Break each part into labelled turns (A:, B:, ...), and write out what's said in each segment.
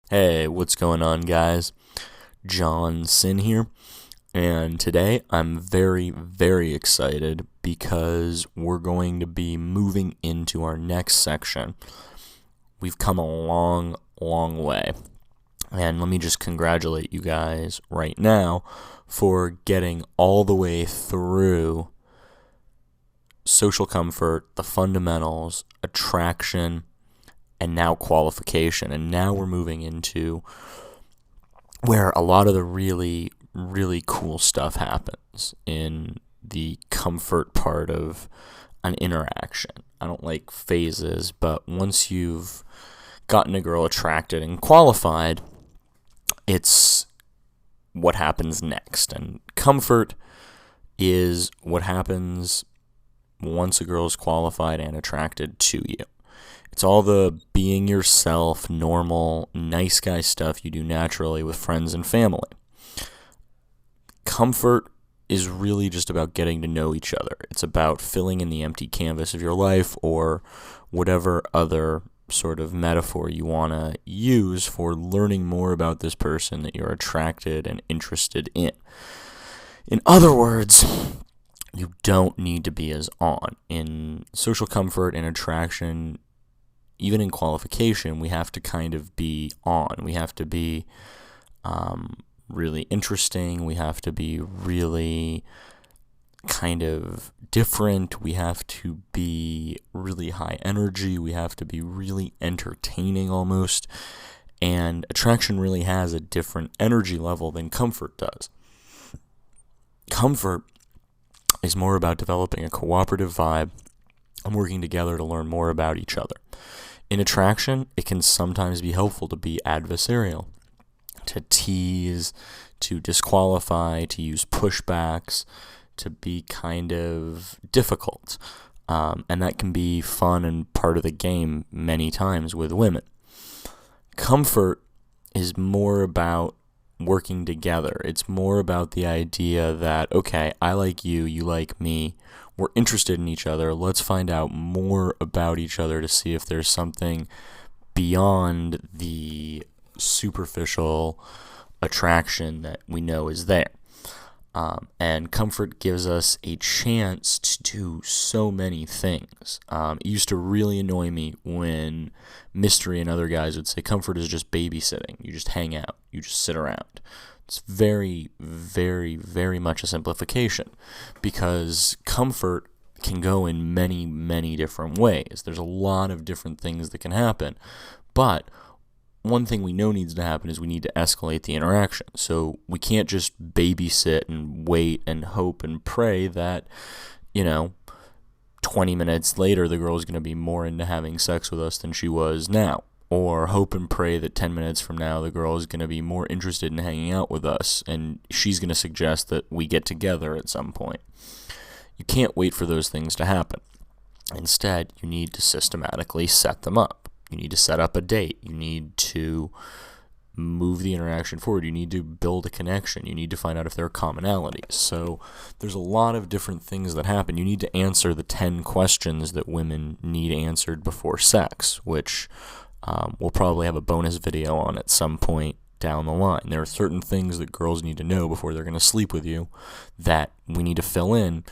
A: Hey, what's going on, guys? John Sin here, and today I'm very, very excited because we're going to be moving into our next section. We've come a long, long way, and let me just congratulate you guys right now for getting all the way through social comfort, the fundamentals, attraction, and now qualification. And now we're moving into where a lot of the really, really cool stuff happens in the comfort part of an interaction. I don't like phases, but once you've gotten a girl attracted and qualified, it's what happens next. And comfort is what happens once a girl is qualified and attracted to you. It's all the being yourself, normal, nice guy stuff you do naturally with friends and family. Comfort is really just about getting to know each other. It's about filling in the empty canvas of your life, or whatever other sort of metaphor you want to use for learning more about this person that you're attracted and interested in. In other words, you don't need to be as on. In social comfort and attraction, even in qualification, we have to kind of be on. We have to be really interesting. We have to be really kind of different. We have to be really high energy. We have to be really entertaining almost. And attraction really has a different energy level than comfort does. Comfort is more about developing a cooperative vibe and working together to learn more about each other. In attraction, it can sometimes be helpful to be adversarial, to tease, to disqualify, to use pushbacks, to be kind of difficult. And that can be fun and part of the game many times with women. Comfort is more about working together. It's more about the idea that, okay, I like you, you like me, we're interested in each other, let's find out more about each other to see if there's something beyond the superficial attraction that we know is there. And comfort gives us a chance to do so many things. It used to really annoy me when Mystery and other guys would say comfort is just babysitting. You just hang out. You just sit around. It's very, very, very much a simplification, because comfort can go in many, many different ways. There's a lot of different things that can happen, but one thing we know needs to happen is we need to escalate the interaction. So we can't just babysit and wait and hope and pray that, 20 minutes later the girl is going to be more into having sex with us than she was now. Or hope and pray that 10 minutes from now the girl is going to be more interested in hanging out with us and she's going to suggest that we get together at some point. You can't wait for those things to happen. Instead, you need to systematically set them up. You need to set up a date. You need to move the interaction forward. You need to build a connection. You need to find out if there are commonalities. So there's a lot of different things that happen. You need to answer the 10 questions that women need answered before sex, which we'll probably have a bonus video on at some point down the line. There are certain things that girls need to know before they're going to sleep with you that we need to fill in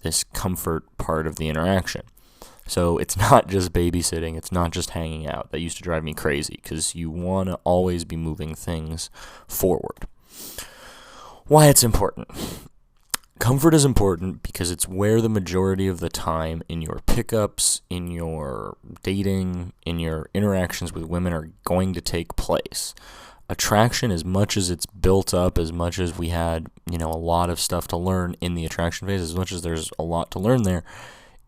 A: this comfort part of the interaction. So it's not just babysitting, it's not just hanging out. That used to drive me crazy, because you want to always be moving things forward. Why it's important. Comfort is important because it's where the majority of the time in your pickups, in your dating, in your interactions with women are going to take place. Attraction, as much as it's built up, as much as we had, a lot of stuff to learn in the attraction phase, as much as there's a lot to learn there,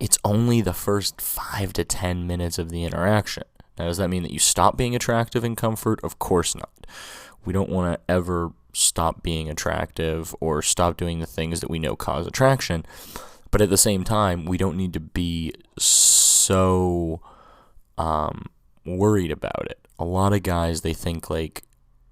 A: it's only the first 5 to 10 minutes of the interaction. Now, does that mean that you stop being attractive in comfort? Of course not. We don't want to ever stop being attractive or stop doing the things that we know cause attraction. But at the same time, we don't need to be so worried about it. A lot of guys, they think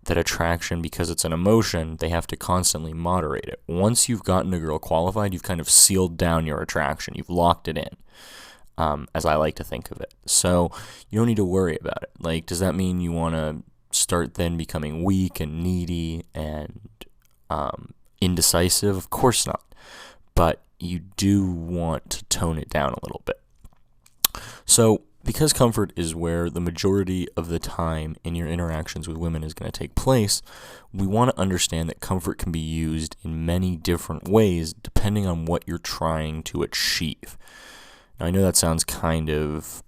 A: that attraction, because it's an emotion, they have to constantly moderate it. Once you've gotten a girl qualified, you've kind of sealed down your attraction. You've locked it in, as I like to think of it. So you don't need to worry about it. Does that mean you want to start then becoming weak and needy and indecisive? Of course not. But you do want to tone it down a little bit. So, because comfort is where the majority of the time in your interactions with women is going to take place, we want to understand that comfort can be used in many different ways depending on what you're trying to achieve. Now, I know that sounds kind of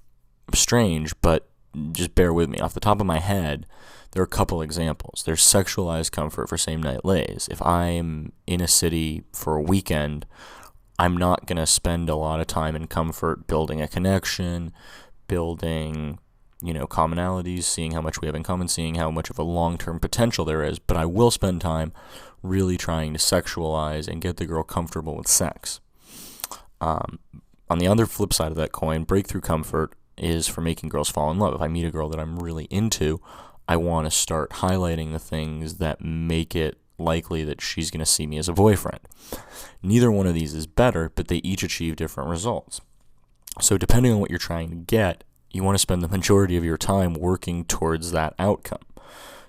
A: strange, but just bear with me. Off the top of my head, there are a couple examples. There's sexualized comfort for same-night lays. If I'm in a city for a weekend, I'm not going to spend a lot of time in comfort building a connection, building, commonalities, seeing how much we have in common, seeing how much of a long-term potential there is, but I will spend time really trying to sexualize and get the girl comfortable with sex. On the other flip side of that coin, breakthrough comfort is for making girls fall in love. If I meet a girl that I'm really into, I want to start highlighting the things that make it likely that she's going to see me as a boyfriend. Neither one of these is better, but they each achieve different results. So depending on what you're trying to get, you want to spend the majority of your time working towards that outcome.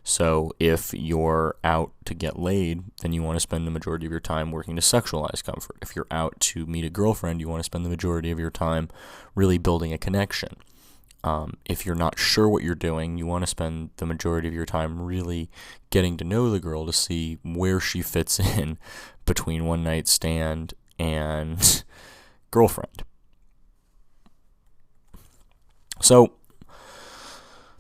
A: So if you're out to get laid, then you want to spend the majority of your time working to sexualize comfort. If you're out to meet a girlfriend, you want to spend the majority of your time really building a connection. If you're not sure what you're doing, you want to spend the majority of your time really getting to know the girl to see where she fits in between one night stand and girlfriend. So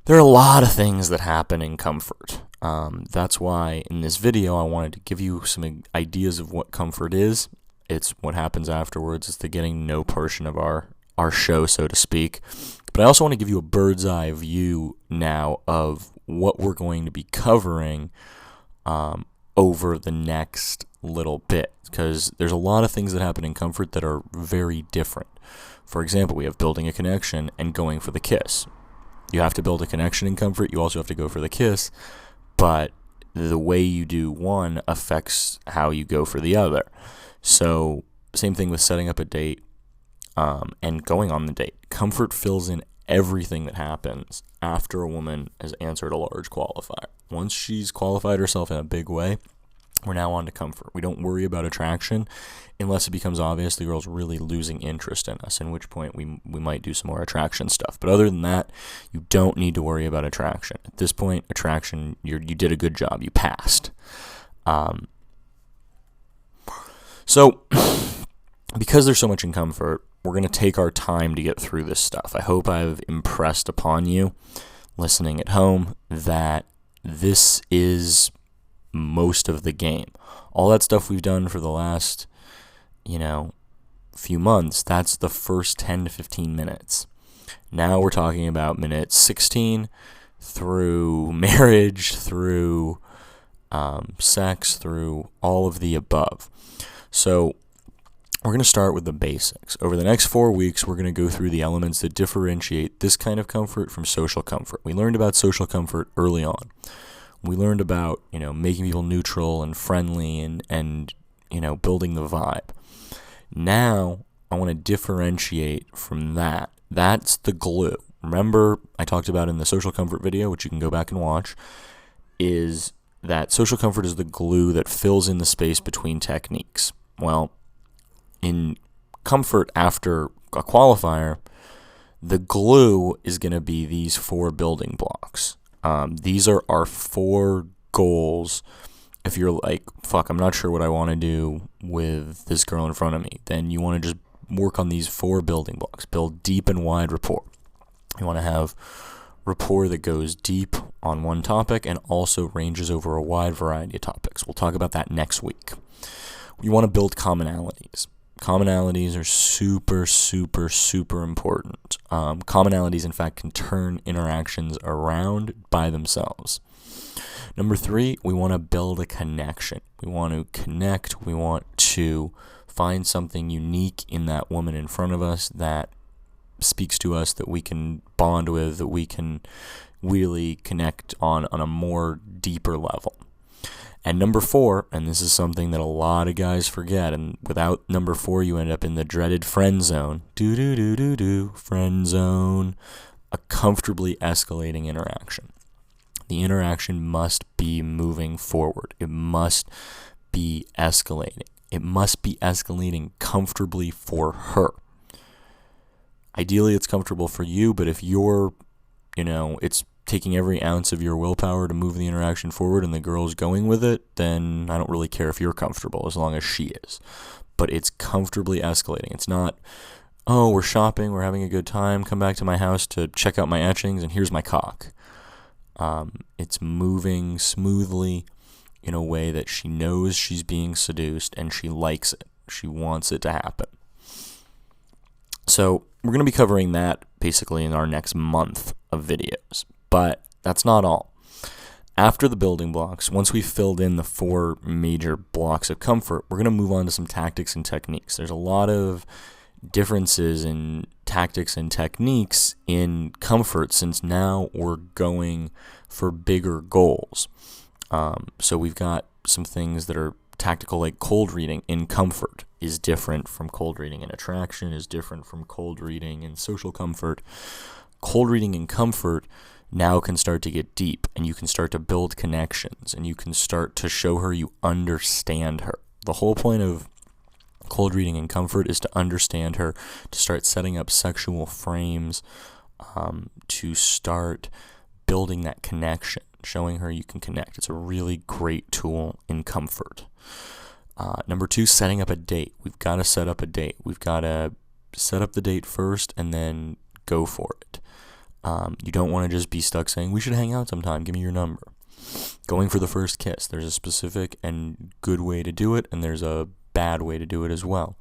A: there are a lot of things that happen in comfort. That's why in this video I wanted to give you some ideas of what comfort is. It's what happens afterwards. It's the getting to know portion of our show, so to speak. But I also want to give you a bird's eye view now of what we're going to be covering over the next little bit, because there's a lot of things that happen in comfort that are very different. For example, we have building a connection and going for the kiss. You have to build a connection in comfort. You also have to go for the kiss, but the way you do one affects how you go for the other. So same thing with setting up a date and going on the date. Comfort fills in everything that happens after a woman has answered a large qualifier. Once she's qualified herself in a big way, we're now on to comfort. We don't worry about attraction unless it becomes obvious the girl's really losing interest in us, in which point we might do some more attraction stuff. But other than that, you don't need to worry about attraction. At this point, attraction, you did a good job. You passed. So, because there's so much in comfort, we're going to take our time to get through this stuff. I hope I've impressed upon you, listening at home, that this is most of the game. All that stuff we've done for the last, few months, that's the first 10 to 15 minutes. Now we're talking about minutes 16 through marriage, through sex, through all of the above. So we're going to start with the basics. Over the next 4 weeks, we're going to go through the elements that differentiate this kind of comfort from social comfort. We learned about social comfort early on. We learned about, making people neutral and friendly and building the vibe. Now, I want to differentiate from that. That's the glue. Remember, I talked about in the social comfort video, which you can go back and watch, is that social comfort is the glue that fills in the space between techniques. Well, in comfort after a qualifier, the glue is going to be these 4 building blocks. These are our 4 goals. If you're like, fuck, I'm not sure what I want to do with this girl in front of me, then you want to just work on these 4 building blocks. Build deep and wide rapport. You want to have rapport that goes deep on one topic and also ranges over a wide variety of topics. We'll talk about that next week. You want to build commonalities. Commonalities are super, super, super important. Commonalities, in fact, can turn interactions around by themselves. Number 3, we want to build a connection. We want to connect. We want to find something unique in that woman in front of us that speaks to us, that we can bond with, that we can really connect on a more deeper level. And number 4, and this is something that a lot of guys forget, and without number 4, you end up in the dreaded friend zone. Friend zone. A comfortably escalating interaction. The interaction must be moving forward. It must be escalating. It must be escalating comfortably for her. Ideally, it's comfortable for you, but if you're, it's taking every ounce of your willpower to move the interaction forward and the girl's going with it, then I don't really care if you're comfortable as long as she is. But it's comfortably escalating. It's not, oh, we're shopping, we're having a good time, come back to my house to check out my etchings, and here's my cock. It's moving smoothly in a way that she knows she's being seduced and she likes it. She wants it to happen. So we're going to be covering that basically in our next month of videos. But that's not all. After the building blocks, once we've filled in the 4 major blocks of comfort, we're going to move on to some tactics and techniques. There's a lot of differences in tactics and techniques in comfort since now we're going for bigger goals. So we've got some things that are tactical, like cold reading in comfort is different from cold reading in attraction, is different from cold reading in social comfort. Cold reading in comfort now can start to get deep, and you can start to build connections, and you can start to show her you understand her. The whole point of cold reading in comfort is to understand her, to start setting up sexual frames, to start building that connection, showing her you can connect. It's a really great tool in comfort. Number 2, setting up a date. We've got to set up a date. We've got to set up the date first and then go for it. You don't want to just be stuck saying, we should hang out sometime, give me your number. Going for the first kiss. There's a specific and good way to do it, and there's a bad way to do it as well.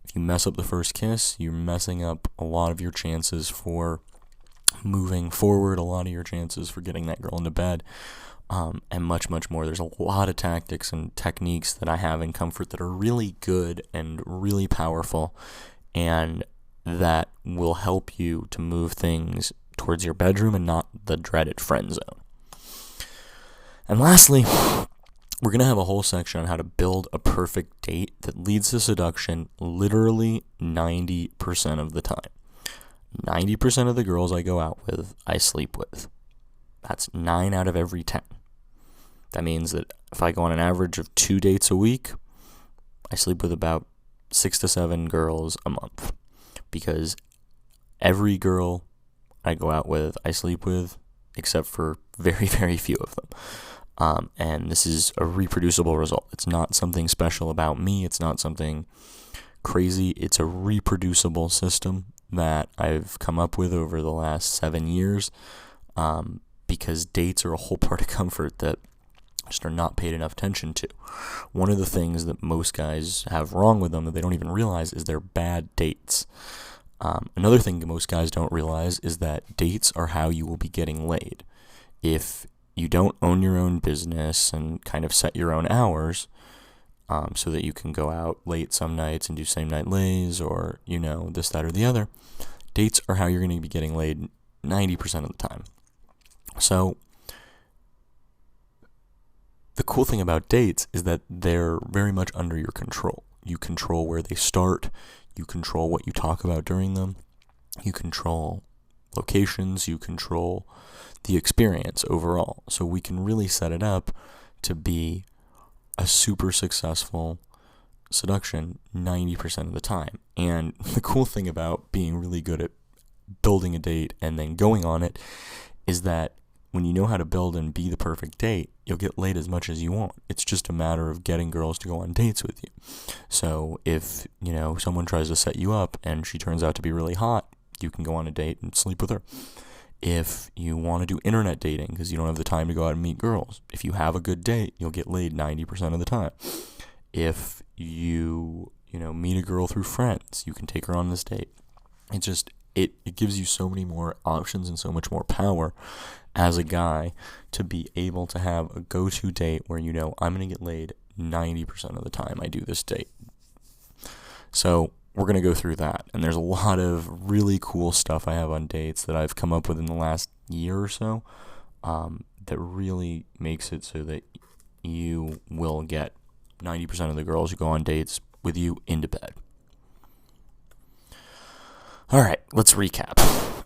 A: If you mess up the first kiss, you're messing up a lot of your chances for moving forward, a lot of your chances for getting that girl into bed, and much, much more. There's a lot of tactics and techniques that I have in comfort that are really good and really powerful, and that will help you to move things towards your bedroom and not the dreaded friend zone. And lastly, we're going to have a whole section on how to build a perfect date that leads to seduction literally 90% of the time. 90% of the girls I go out with, I sleep with. That's 9 out of every 10. That means that if I go on an average of 2 dates a week, I sleep with about 6 to 7 girls a month. Because every girl I go out with, I sleep with, except for very, very few of them. And this is a reproducible result. It's not something special about me. It's not something crazy. It's a reproducible system that I've come up with over the last 7 years, because dates are a whole part of comfort that just are not paid enough attention to. One of the things that most guys have wrong with them that they don't even realize is they're bad dates. Another thing that most guys don't realize is that dates are how you will be getting laid. If you don't own your own business and kind of set your own hours, so that you can go out late some nights and do same night lays or, this, that, or the other, dates are how you're going to be getting laid 90% of the time. So the cool thing about dates is that they're very much under your control. You control where they start. You control what you talk about during them. You control locations. You control the experience overall. So we can really set it up to be a super successful seduction 90% of the time. And the cool thing about being really good at building a date and then going on it is that when you know how to build and be the perfect date, you'll get laid as much as you want. It's just a matter of getting girls to go on dates with you. So if, someone tries to set you up and she turns out to be really hot, you can go on a date and sleep with her. If you want to do internet dating because you don't have the time to go out and meet girls, if you have a good date, you'll get laid 90% of the time. If you, meet a girl through friends, you can take her on this date. It gives you so many more options and so much more power as a guy to be able to have a go-to date where I'm going to get laid 90% of the time I do this date. So we're going to go through that. And there's a lot of really cool stuff I have on dates that I've come up with in the last year or so that really makes it so that you will get 90% of the girls who go on dates with you into bed. All right, let's recap.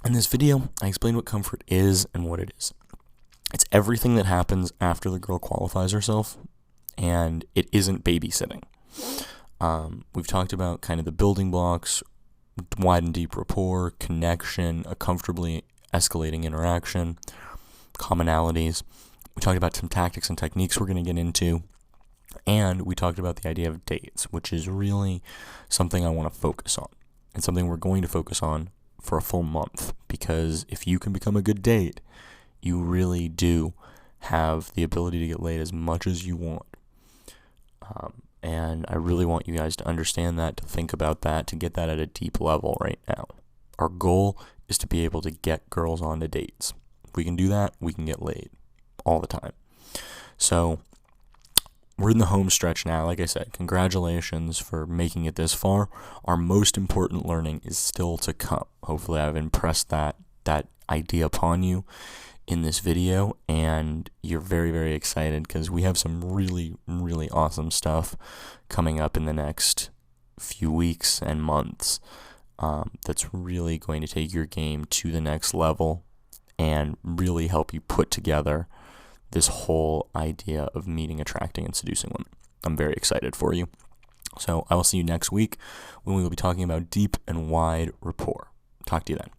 A: In this video, I explained what comfort is and what it isn't. It's everything that happens after the girl qualifies herself, and it isn't babysitting. We've talked about kind of the building blocks, wide and deep rapport, connection, a comfortably escalating interaction, commonalities. We talked about some tactics and techniques we're going to get into, and we talked about the idea of dates, which is really something I want to focus on, and something we're going to focus on for a full month, because if you can become a good date, you really do have the ability to get laid as much as you want. And I really want you guys to understand that, to think about that, to get that at a deep level right now. Our goal is to be able to get girls onto dates. If we can do that, we can get laid all the time. So we're in the home stretch now. Like I said, congratulations for making it this far. Our most important learning is still to come. Hopefully I've impressed that idea upon you in this video, and you're very, very excited because we have some really, really awesome stuff coming up in the next few weeks and months that's really going to take your game to the next level and really help you put together this whole idea of meeting, attracting, and seducing women. I'm very excited for you. So I will see you next week when we will be talking about deep and wide rapport. Talk to you then.